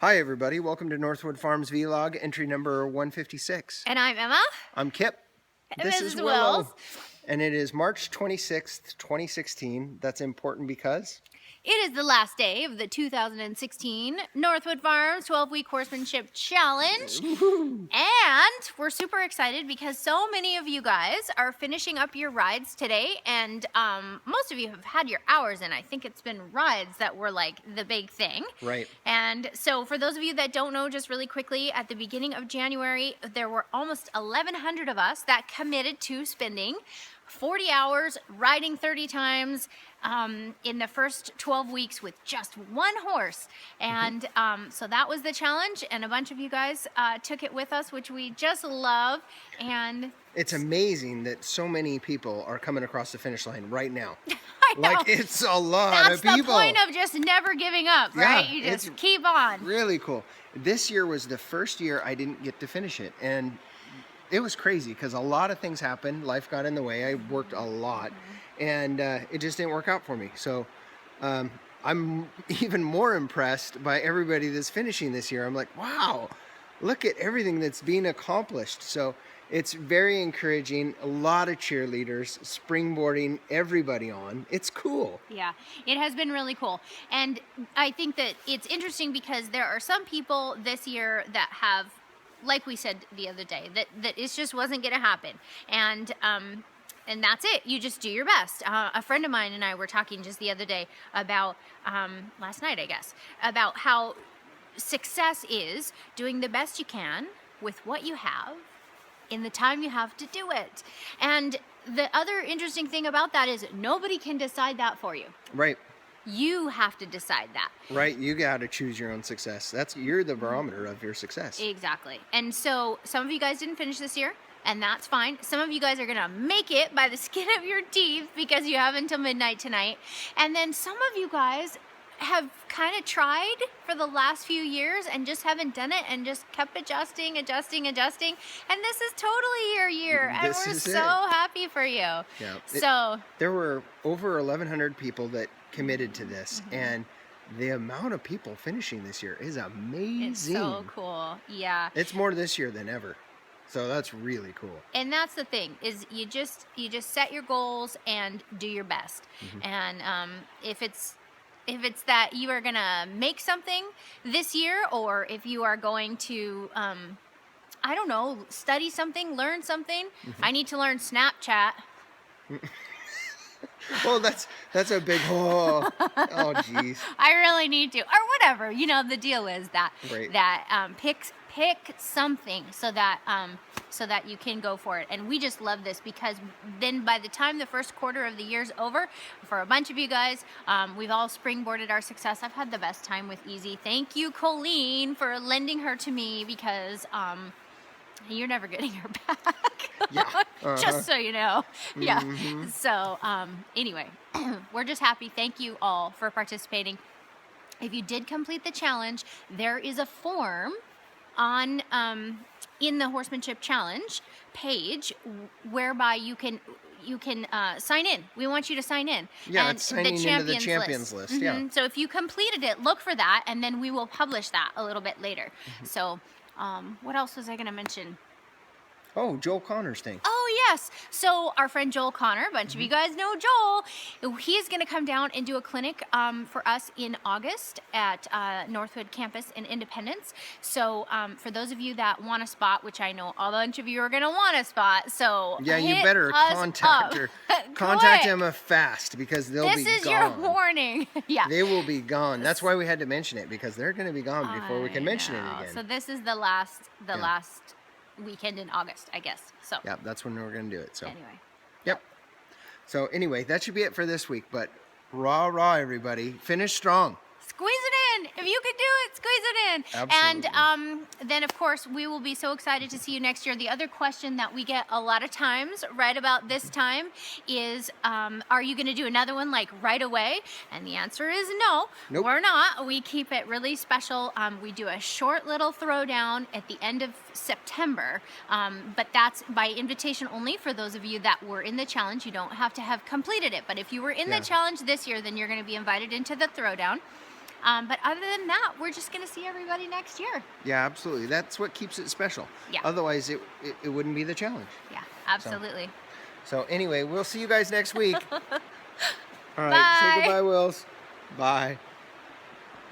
Hi, everybody. Welcome to Northwood Farms Vlog, entry number 156. And I'm Emma. I'm Kip. This is Mrs. Willow. Wills. And it is March 26th, 2016. That's important because It is the last day of the 2016 Northwood Farms 12-week Horsemanship Challenge. And we're super excited because so many of you guys are finishing up your rides today. And most of you have had your hours in. I think it's been rides that were like the big thing. Right. And so for those of you that don't know, just really quickly, at the beginning of January, there were almost 1,100 of us that committed to spending 40 hours riding 30 times in the first 12 weeks with just one horse. And so that was the challenge, and a bunch of you guys took it with us, which we just love. And it's amazing that so many people are coming across the finish line right now. I know. Like, it's a lot of people. That's the point of just never giving up, right? Yeah, You just keep on. Really cool. This year was the first year I didn't get to finish it, and it was crazy because a lot of things happened. Life got in the way. I worked a lot, and it just didn't work out for me. So I'm even more impressed by everybody that's finishing this year. I'm like, wow, look at everything that's being accomplished. So it's very encouraging. A lot of cheerleaders, springboarding everybody on. It's cool. Yeah, it has been really cool. And I think that it's interesting because there are some people this year that have, like we said the other day, that it just wasn't going to happen. And that's it. You just do your best. A friend of mine and I were talking just the other day about, last night, I guess, about how success is doing the best you can with what you have in the time you have to do it. And the other interesting thing about that is nobody can decide that for you. Right. You have to decide that. Right. You got to choose your own success. You're the barometer of your success. Exactly. And so some of you guys didn't finish this year, and that's fine. Some of you guys are going to make it by the skin of your teeth because you have until midnight tonight. And then some of you guys have kind of tried for the last few years and just haven't done it and just kept adjusting. And this is totally your year. And we're so happy for you. Yeah. There were over 1,100 people that committed to this, and the amount of people finishing this year is amazing. It's so cool. Yeah. It's more this year than ever. So that's really cool. And that's the thing, is you just set your goals and do your best. And if it's that you are going to make something this year, or if you are going to, I don't know, study something, learn something. I need to learn Snapchat. Well, that's a big, oh geez. I really need to, or whatever. You know, the deal is that, pick something so that you can go for it. And we just love this because then by the time the first quarter of the year's over, for a bunch of you guys, we've all springboarded our success. I've had the best time with Easy. Thank you, Colleen, for lending her to me because you're never getting her back. Yeah. Just so you know. Yeah. So anyway, we're just happy. Thank you all for participating. If you did complete the challenge, there is a form on in the Horsemanship Challenge page whereby you can sign in. We want you to sign in. Yeah, and it's signing into the champions list. Yeah. So if you completed it, look for that, and then we will publish that a little bit later. So what else was I going to mention? Oh, Joel Connor's thing. Oh, yes. So our friend Joel Connor, a bunch of you guys know Joel. He's going to come down and do a clinic for us in August at Northwood campus in Independence. So for those of you that want a spot, which I know a bunch of you are going to want a spot, so yeah, you better contact her. Contact Emma fast because they'll be gone. This is your warning. Yeah. They will be gone. That's why we had to mention it, because they're going to be gone before we can mention it again. So this is the last weekend in August, I guess. So yeah, that's when we're going to do it. So anyway. Yep. So anyway, that should be it for this week. But rah, everybody. Finish strong. Squeeze it in. If you could do it, squeeze it in. Absolutely. And then, of course, we will be so excited to see you next year. The other question that we get a lot of times right about this time is, are you going to do another one like right away? And the answer is no. Nope. We're not. We keep it really special. We do a short little throwdown at the end of September, but that's by invitation only for those of you that were in the challenge. You don't have to have completed it, but if you were in the challenge this year, then you're going to be invited into the throwdown. But other than that, we're just going to see everybody next year. Yeah, absolutely. That's what keeps it special. Yeah. Otherwise, it wouldn't be the challenge. Yeah, absolutely. So anyway, we'll see you guys next week. All right. Say Bye. goodbye, Wills. Bye.